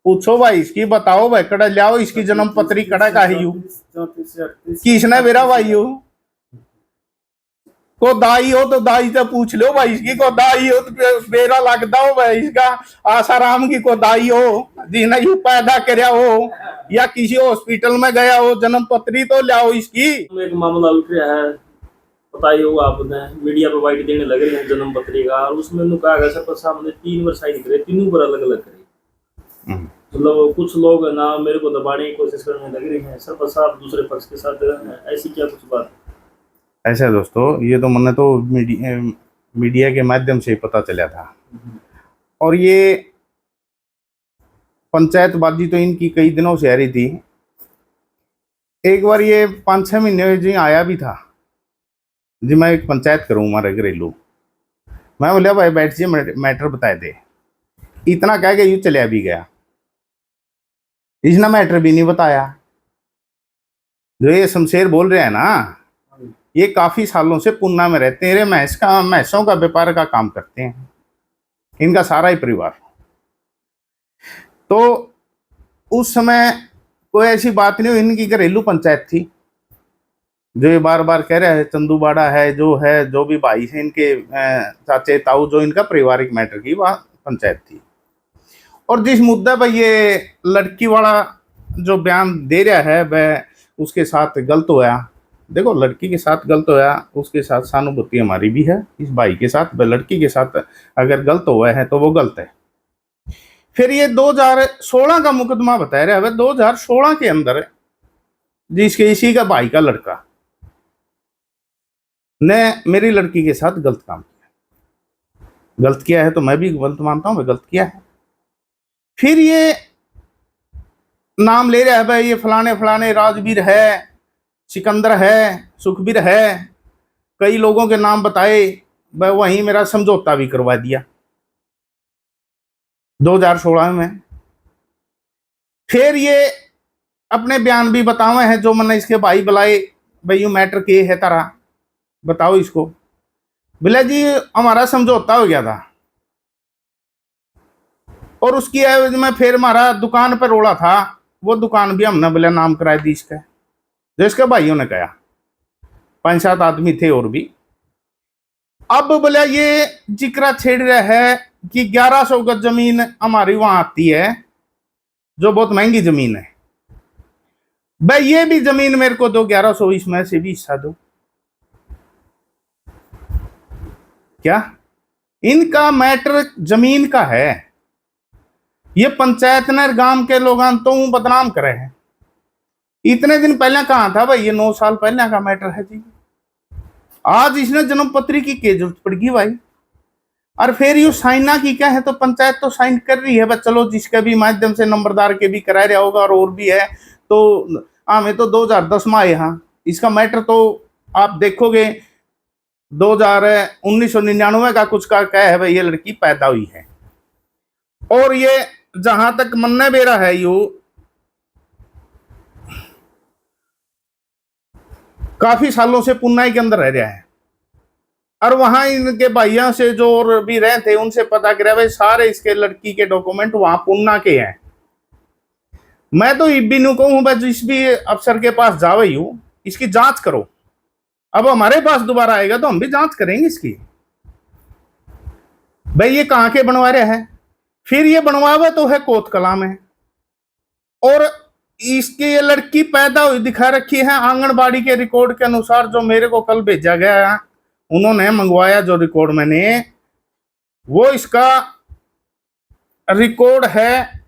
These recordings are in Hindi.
पूछो भाई इसकी, बताओ भाई, कड़ा लाओ इसकी जन्म पत्री, कड़ा का ही किसने मेरा भाई हो को दाई हो तो दाई से पूछ लो भाई इसकी, को दाई हो तो मेरा लगता हो भाई इसका आसाराम की को दाई हो जिन्हें यू पैदा करया हो या किसी हॉस्पिटल में गया हो, जन्म पत्री तो लाओ इसकी। एक मामला उठ रहा है, पता ही होगा आपने, मीडिया प्रोवाइड देने लग रहे हैं जन्म पत्री का, और उसमें कहा गया सरपंच साहब ने 3 बार साइन करे, तीनों पर अलग अलग करे। मतलब कुछ लोग ना मेरे को दबाने की कोशिश करने लग रहे हैं, सरपंच साहब दूसरे पक्ष के साथ, ऐसी क्या कुछ बात? ऐसा दोस्तों, ये तो मैंने तो मीडिया के माध्यम से पता चला था, और ये पंचायतबाजी तो इनकी कई दिनों से आ रही थी। एक बार ये 5-6 महीने जी आया भी था जी, मैं एक पंचायत करूँ हमारे घरेलू। मैं बोलिया भाई बैठ जी, मैटर बताए दे। इतना कह के यूँ चलिया भी गया, इसने मैटर भी नहीं बताया। जो ये शमशेर बोल रहे हैं ना, ये काफी सालों से पुन्ना में रहते हैं, मैसों का व्यापार का काम करते हैं, इनका सारा ही परिवार। तो उस समय कोई ऐसी बात नहीं हुई, इनकी घरेलू पंचायत थी। जो ये बार बार कह रहे हैं चंदूबाड़ा है, जो भी भाई है इनके चाचे ताऊ, जो इनका पारिवारिक मैटर की वह पंचायत थी। और जिस मुद्दा पर ये लड़की वाला जो बयान दे रहा है वह उसके साथ गलत होया। देखो, लड़की के साथ गलत होया, उसके साथ सहानुभूति हमारी भी है इस भाई के साथ। लड़की के साथ अगर गलत हुआ है तो वो गलत है। फिर ये 2016 का मुकदमा बता रहा है, 2016 के अंदर जिसके इसी का भाई का लड़का ने मेरी लड़की के साथ गलत काम किया। गलत किया है तो मैं भी गलत मानता हूं, मैं गलत किया है। फिर ये नाम ले रहा है भाई, ये फलाने फलाने राजवीर है, सिकंदर है, सुखबीर है, कई लोगों के नाम बताए, वह वहीं मेरा समझौता भी करवा दिया 2016 में। फिर ये अपने बयान भी बतावे हैं, जो मैंने इसके भाई बुलाए, भाई यू मैटर के है तारा, बताओ इसको। बोले जी हमारा समझौता हो गया था, और उसकी एवज में फिर हमारा दुकान पर रोड़ा था, वो दुकान भी हमने बोले नाम कराए दी इसका, जो इसके भाइयों ने कहा। 5-7 आदमी थे और भी। अब बोले ये जिक्र छेड़ रहा है कि 1100 गज जमीन हमारी वहां आती है, जो बहुत महंगी जमीन है। भाई ये भी जमीन मेरे को दो, 1100 इसमें से भी हिस्सा दो। क्या इनका मैटर जमीन का है? ये पंचायत ने गांव के लोग तो बदनाम करे हैं। इतने दिन पहले कहा था भाई, ये 9 साल पहले का मैटर है जी। आज इसने जन्म पत्री की क्या जरूरत पड़गी भाई? और फिर यू साइना की क्या है, तो पंचायत तो साइन कर रही है, बस चलो जिसके भी माध्यम से नंबरदार के भी करा रहा होगा, और भी है। तो हमें तो 2010 में आए हाँ, इसका मैटर तो आप देखोगे 1999 का कुछ का क्या है भाई, ये लड़की पैदा हुई है। और ये जहां तक मन्ने बेरा है, यू काफी सालों से पुन्नाई के अंदर रह रहा है, और वहां इनके भाइयों से जो और भी रहे थे उनसे पता करा भाई, सारे इसके लड़की के डॉक्यूमेंट वहां पुन्ना के हैं। मैं तो भी नू कहूं भाई, जिस भी अफसर के पास जावे यू इसकी जांच करो। अब हमारे पास दोबारा आएगा तो हम भी जांच करेंगे इसकी, भाई ये कहां के बनवा रहे हैं। फिर ये बनवावा तो है कोत कला में, और इसकी ये लड़की पैदा हुई दिखा रखी है आंगनबाड़ी के रिकॉर्ड के अनुसार, जो मेरे को कल भेजा गया, उन्होंने मंगवाया जो रिकॉर्ड मैंने, वो इसका रिकॉर्ड है,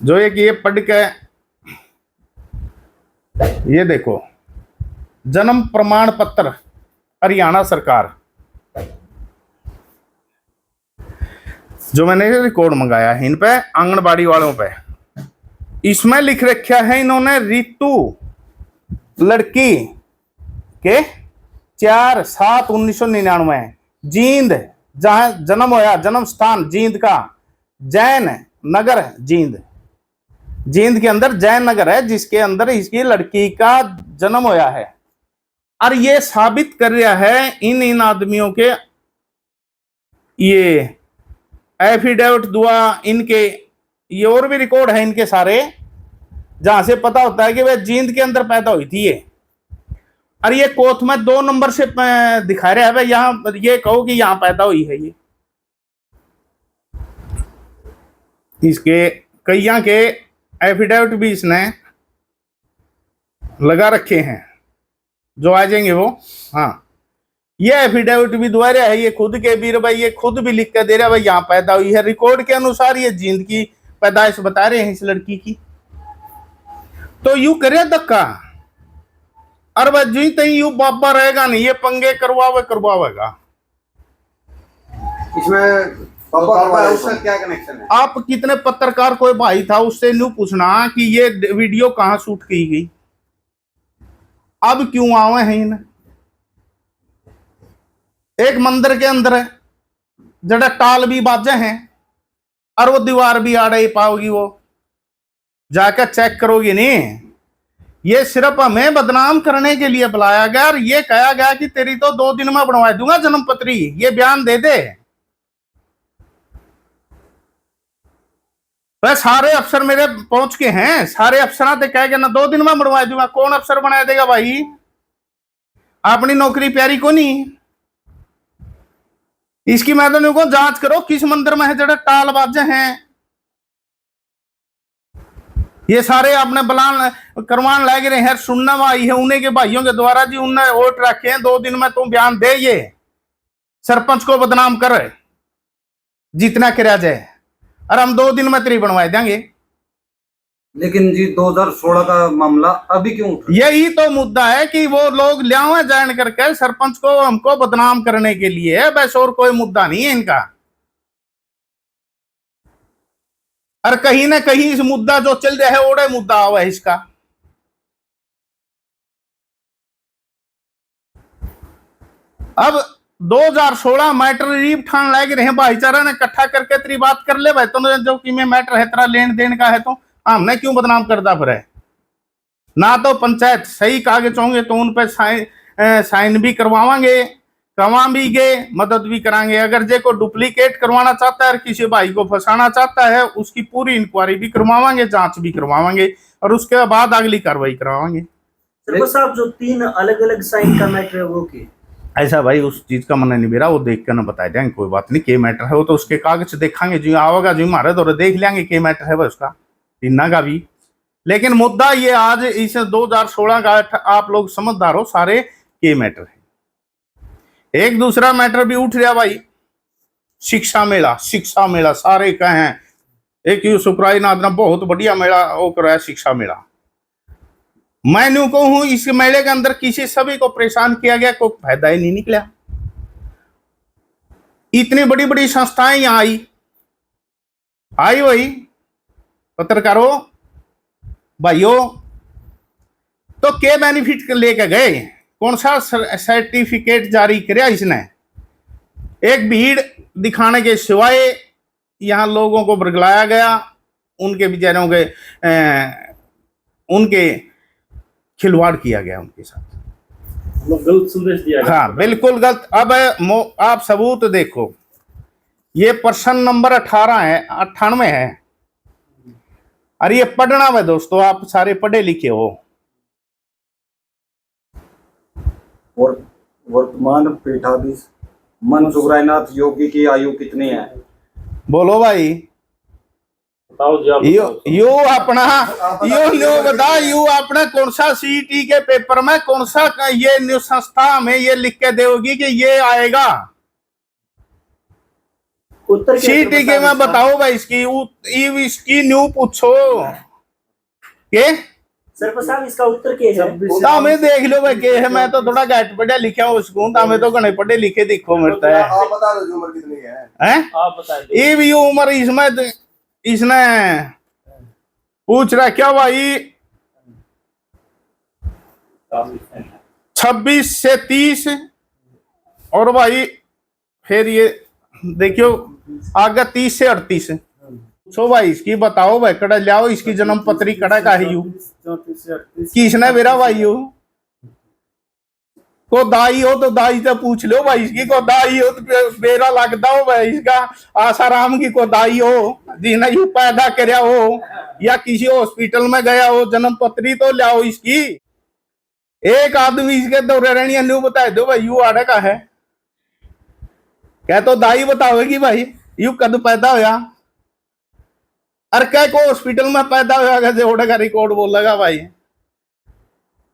जो एक ये पढ़ के ये देखो, जन्म प्रमाण पत्र हरियाणा सरकार, जो मैंने रिकॉर्ड मंगाया है इन पे आंगनबाड़ी वालों पे, इसमें लिख रखा है इन्होंने रितु लड़की के 4/7/1999 जींद, जहां जन्म होया, जन्म स्थान जींद का जैन नगर, जींद के अंदर जैन नगर है, जिसके अंदर इसकी लड़की का जन्म होया है। और ये साबित कर रहा है इन आदमियों के ये एफिडेविट दुआ, इनके ये और भी रिकॉर्ड है इनके सारे, जहां से पता होता है कि वह जींद के अंदर पैदा हुई थी ये। और ये कोथ में 2 नंबर से दिखा रहा है भाई, यहाँ ये कहो कि यहाँ पैदा हुई है ये। इसके कईया के एफिडेविट भी इसने लगा रखे हैं, जो आ जाएंगे वो। हाँ, ये एफिडेविट भी दोहरा है, ये खुद के वीर भाई, ये खुद भी लिख कर दे रहा है भाई यहाँ पैदा हुई है। रिकॉर्ड के अनुसार ये जींद की पैदाइश बता रहे हैं इस लड़की की। तो यू करे धक्का, और वह जी तई यू बाबा रहेगा नहीं, ये पंगे करवावेगा। इसमें पापा का उसका क्या कनेक्शन है? आप कितने पत्रकार कोई भाई था उससे न्यू पूछना कि ये वीडियो कहाँ शूट की गई, अब क्यों आवे हैं इन। एक मंदिर के अंदर है जड़ा टाल भी बाजे हैं, और वो दीवार भी आ रही पाओगी, वो जाकर चेक करोगी नहीं। ये सिर्फ हमें बदनाम करने के लिए बुलाया गया, और ये कहा गया कि तेरी तो 2 दिन में बनवा दूंगा जन्म पत्री, ये बयान दे दे। वह सारे अफसर मेरे पहुंच के हैं, सारे अफसर तो कह गए ना 2 दिन में बनवा दूंगा। कौन अफसर बना देगा भाई, अपनी नौकरी प्यारी को नहीं। इसकी मैं तो को जांच करो किस मंदिर में है जड़ा टाल बाजे हैं। ये सारे आपने बलान करवान लग रहे हैं, सुनने में आई है उन्हीं के भाइयों के द्वारा जी, उनने वोट रखे हैं 2 दिन में तुम बयान दे, ये सरपंच को बदनाम कर जितना किया जाए, और हम 2 दिन में तेरी बनवा देंगे। लेकिन जी 2016 का मामला अभी क्यों उठा? यही तो मुद्दा है कि वो लोग लिया जान करके सरपंच को हमको बदनाम करने के लिए है, बस और कोई मुद्दा नहीं है इनका। और कहीं ना कहीं इस मुद्दा जो चल रहा है ओड़े मुद्दा हुआ है इसका। अब 2016 मैटर रीप ठान लाग रहे हैं, भाईचारा ने इकट्ठा करके तेरी बात कर ले भाई, तो जो कि में मैटर है तेरा लेन देन का है, तो हमने क्यों बदनाम करता फिर है ना। तो पंचायत सही कागज होंगे तो उन पर साइन भी करवावांगे, करवा भी गए, मदद भी करांगे। अगर जे को डुप्लीकेट करवाना चाहता है और किसी भाई को फंसाना चाहता है, उसकी पूरी इंक्वायरी भी करवावांगे, जांच भी करवावांगे, और उसके बाद अगली कार्रवाई करवावांगे। सरपंच साहब जो 3 अलग अलग साइन का मैटर है वो की ऐसा भाई उस चीज का मन नहीं मेरा, वो देख कर ना बताया जाएंगे, कोई बात नहीं। के मैटर है वो तो उसके कागज देखांगे जी, आवेगा जी मारे तो देख लेंगे के मैटर है उसका इन्ना का भी। लेकिन मुद्दा ये आज इस 2016 का आप लोग समझदार हो सारे, के मैटर है। एक दूसरा मैटर भी उठ रहा भाई, शिक्षा मेला सारे कहे हैं। एक यू सुकराई नादना बहुत बढ़िया मेला वो कराया शिक्षा मेला। मैं न्यू कहूं इस मेले के अंदर किसी सभी को परेशान किया गया, कोई फायदा ही नहीं निकला। इतनी बड़ी बड़ी संस्थाएं यहां आई वही पत्रकारों भाइयों, तो क्या बेनिफिट लेके गए, कौन सा सर्टिफिकेट जारी किया इसने। एक भीड़ दिखाने के सिवाय यहां लोगों को बरगलाया गया, उनके बेचारों के उनके खिलवाड़ किया गया उनके साथ, गलत संदेश दिया गया। हाँ बिल्कुल गलत। अब आप सबूत देखो, ये प्रश्न नंबर 18 है, 98 है, और ये पढ़ना है दोस्तों, आप सारे पढ़े लिखे हो। वर्तमान पीठाधीश मन सुखरायनाथ योगी की आयु कितनी है? बोलो भाई, बताओ जी आप। यू अपना बता, यू अपना कौन सा सीईटी के पेपर में कौन सा ये न्यूज संस्था में ये लिख के देगी कि ये आएगा उत्तर सीईटी के में बताओ भाई, इसकी न्यू पूछो के सरपंच साहब इसका उत्तर क्या है? हमें देख लो भाई के है, मैं तो थोड़ा घट पढ़ा लिखा हूँ उसको, हमें तो घने पढ़े लिखे दिखो मिलता है। आप बता दो उम्र कितनी है? आप बता दो। ये भी उम्र इसमें इसने पूछ रहा क्या भाई, 26 से 30, और भाई फिर ये देखियो आगे 30 से 38। सो भाई इसकी बताओ भाई, कड़ा लाओ इसकी जन्म पत्री कड़ा का है यू किसने मेरा भाई यू को दाई हो तो दाई से पूछ लो भाई, इसकी को दाई हो तो बेरा लगता हो भाई इसका, आसाराम की को दाई हो जिन्हें यू पैदा करया हो, या किसी हॉस्पिटल में गया हो, जन्म पत्री तो लाओ इसकी। एक आदमी इसके दौरे रहनी अन्यू बता दो भाई यू आड़े का है, क्या तो दाई बताओगी भाई यू कद पैदा होया, अरे क्या को हॉस्पिटल में पैदा होया जोड़े का रिकॉर्ड बोलेगा भाई।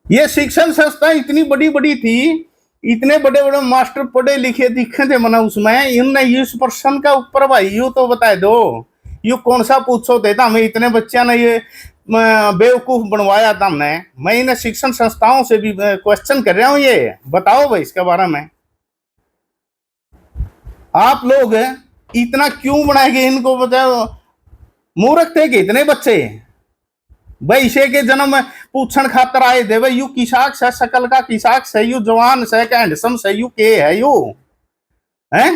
ये शिक्षण संस्था इतनी बड़ी बड़ी थी, इतने बड़े बड़े मास्टर पढ़े लिखे दिखे थे मना उसमें, इनने इस पर्सन का ऊपर भाई यू तो बता दो यू कौन सा पूछो थे हमें, इतने बच्चा ने ये बेवकूफ बनवाया था हमने। मैं इन शिक्षण संस्थाओं से भी क्वेश्चन कर रहा हूँ, ये बताओ भाई इसके बारे में आप लोग इतना क्यों बनाएंगे इनको, बताओ मूर्ख थे कि इतने बच्चे भाई इसे के जन्म पूछण खातर आए थे भाई यू किसाक से शकल का किसाक से यू जवान से का हैंडसम से यू के है यू हैं।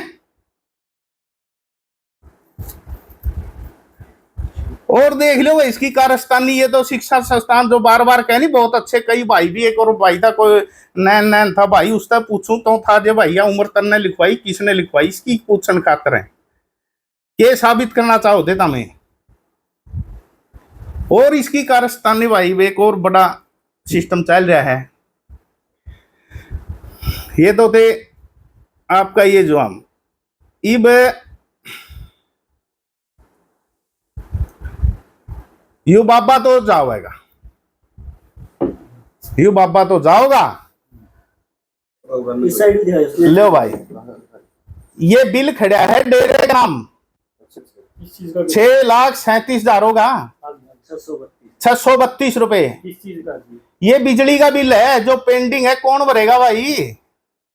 और देख लो भाई इसकी कारस्तानी, ये तो शिक्षा संस्थान जो बार बार कह नहीं बहुत अच्छे, कई भाई भी एक और भाई था कोई नैन नैन था भाई, उससे पूछूं तो था जो भैया उम्र तन्ने लिखवाई किसने लिखवाई, इसकी पूछण खातर है के साबित करना चाहो थे तमें। और इसकी कारस्तानी भाई एक और बड़ा सिस्टम चल रहा है, ये तो थे आपका ये जो हम इब यू बाबा तो जाओगा, यू बाबा तो जाओगा इस साइड लो भाई, ये बिल खड़ा है डेरे का नाम 6,37,000 होगा, 632 रुपए। ये बिजली का बिल है जो पेंडिंग है, कौन भरेगा भाई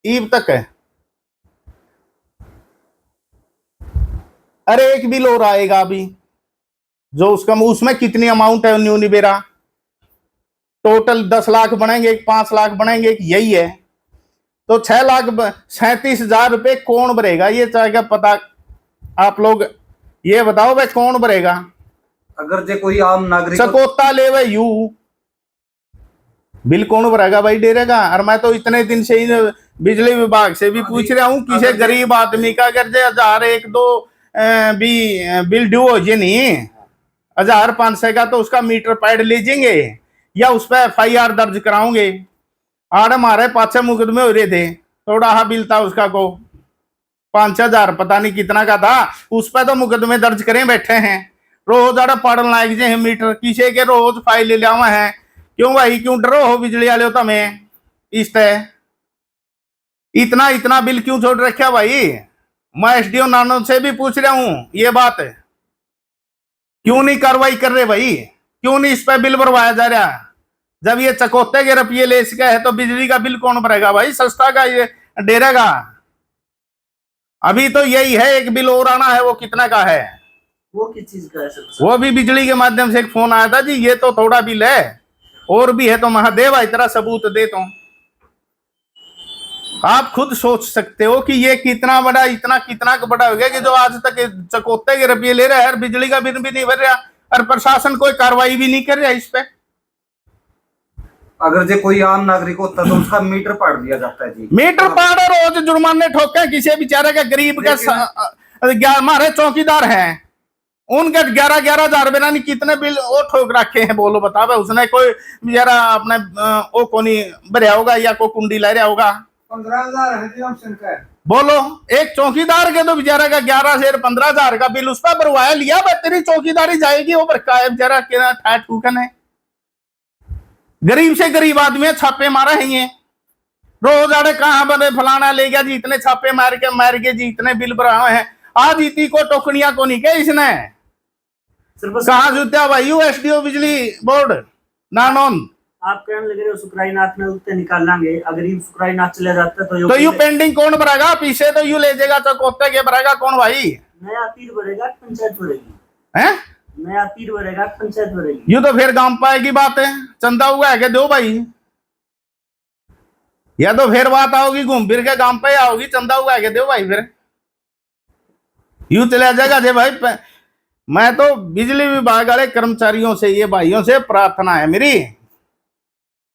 ईब तक है। अरे एक बिल और आएगा अभी जो उसका, उसमें कितनी अमाउंट है न्यू निबेरा, टोटल 10 लाख बनेंगे 5 लाख बनेंगे यही है, तो 6,37,000 रुपए कौन भरेगा ये चाहेगा पता, आप लोग ये बताओ भाई कौन भरेगा। अगर जे कोई आम नागरिक सकोता ले भाई यू बिल कौन भरेगा भाई डेरे का। और मैं तो इतने दिन से ही बिजली विभाग से भी पूछ रहा हूँ, किसी गरीब आदमी का अगर जे 1,000-1,2 भी बिल ड्यू हो जाए नहीं 1,500 का, तो उसका मीटर पैड ले जाएंगे या उस पर FIR दर्ज कराओगे। आड़ हमारे पाछे मुकदमे हो रहे थे, थोड़ा हा बिल था उसका को 5,000 पता नहीं कितना का था, उस पर तो मुकदमे दर्ज करें बैठे हैं। रोज आड़ा पढ़न लायक जे मीटर किसी के रोज फाइल ले लिया है, क्यों भाई क्यों डरो हो बिजली वाले हो तमें इस तरह इतना इतना बिल क्यों छोड़ रखा भाई। मैं SDO नानो से भी पूछ रहा हूं ये बात, क्यों नहीं कार्रवाई कर रहे भाई, क्यों नहीं इस पे बिल भरवाया जा रहा। जब ये चकोते के रुपये ले सका है तो बिजली का बिल कौन भरेगा भाई, सस्ता का ये डेरे का। अभी तो यही है, एक बिल और आना है, वो कितना का है, वो किस चीज का है सर? वो भी बिजली के माध्यम से एक फोन आया था जी ये तो थोड़ा बिल है और भी है, तो महादेव भाई तेरा सबूत दे तो आप खुद सोच सकते हो कि ये कितना बड़ा, इतना कितना बड़ा हो गया कि जो आज तक चकोते के रुपये ले रहा है और बिजली का बिल भी नहीं भर रहा और प्रशासन कोई कार्रवाई भी नहीं कर रहा इस पे। अगर जे कोई आम नागरिक होता तो उसका मीटर पाड़ दिया जाता है जी, मीटर पाड़ रोज जुर्माने ठोके किसी बेचारे का गरीब का। हमारे चौकीदार हैं उनके 11,000 बिना नहीं कितने बिल वो ठोक रखे हैं, बोलो बताओ उसने कोई बेचारा अपने वो कोनी भरया होगा या कोई कुंडी ला रहा होगा। 15,000 है बोलो एक चौकीदार के तो बेचारा का 11 से 15,000 का बिल उस पर भरवाया लिया, तेरी चौकीदारी जाएगी वो भरका है बेचारा के ठूकन है। गरीब से गरीब आदमी छापे मारे हैं ये रोज आड़े, कहाँ बने फलाना ले गया जी इतने छापे मार के जी इतने बिल भरा है। आज इतनी को टोकनिया को नहीं के इसने कहा जुत्या भाई SDO बिजली बोर्ड नानोन। आप कहने लगे सुक्राईनाथ में उत्ते निकाल लेंगे, अगर ये सुक्राईनाथ चले जाता तो यू पेंडिंग कौन भरेगा, पीछे तो यू ले जाएगा चकोते के भरेगा कौन भाई। नया पीर भरेगा पंचायत भरेगी हैं, नया पीर भरेगा पंचायत भरेगी। यू तो फिर गांव पाएगी बात है, चंदा हुआ है के दो भाई, या तो फिर बात आओगी घूम फिर के गांव पे आओगी चंदा हुआ है के दो भाई, फिर यू चला जाएगा जे भाई। मैं तो बिजली विभाग वाले कर्मचारियों से ये भाइयों से प्रार्थना है मेरी,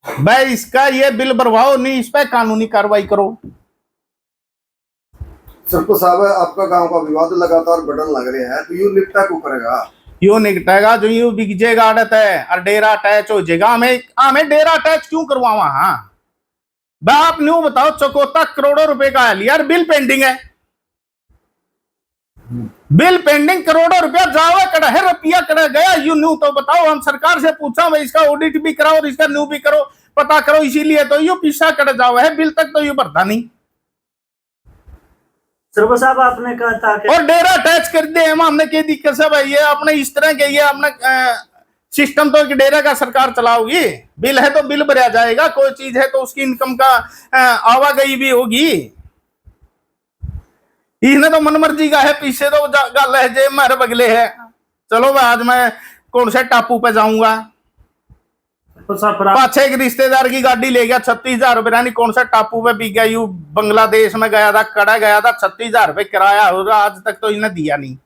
भाई इसका ये बिल भरवाओ, नहीं इस पर कानूनी कार्रवाई करो। सरपंच साहब, आपका गांव का विवाद लगातार बढ़ने लग रहे हैं, तो यू निपटा क्यों करेगा? यू निकटेगा जो यू बिगजेगा आड़त है और डेरा अटैच हो जाएगा। हमें डेरा अटैच क्यों करवावा? हाँ भाई आप न्यू बताओ, चकोता करोड़ों रुपए का है लिया, बिल पेंडिंग है, बिल पेंडिंग करोड़ों रुपया जावा कड़ा है, रुपया कड़ा गया। यू न्यू तो बताओ, हम सरकार से पूछा भाई इसका ऑडिट भी कराओ और इसका न्यू भी करो, पता करो, इसीलिए तो यू पीछा कड़ा जावा है, बिल तक तो यू भरता नहीं। सरपंच साहब आपने कहा था कि और डेरा अटैच कर दे हमने क्या दिक्कत है भाई? ये अपने इस तरह के ये अपना सिस्टम तो कि डेरा का सरकार चलाओगी, बिल है तो बिल भरा जाएगा, कोई चीज है तो उसकी इनकम का आवागई भी होगी। इसने तो मनमर्जी का है, पीछे तो गल है जे मारे बगले है। चलो भाई आज मैं कौन से टापू पे जाऊंगा, पाछे एक रिश्तेदार की गाड़ी ले गया 36,000 रुपए, यानी कौन सा टापू पे पी गया, यू बांग्लादेश में गया था, कड़ा गया था, 36,000 रुपए किराया होगा, आज तक तो इन्हें दिया नहीं।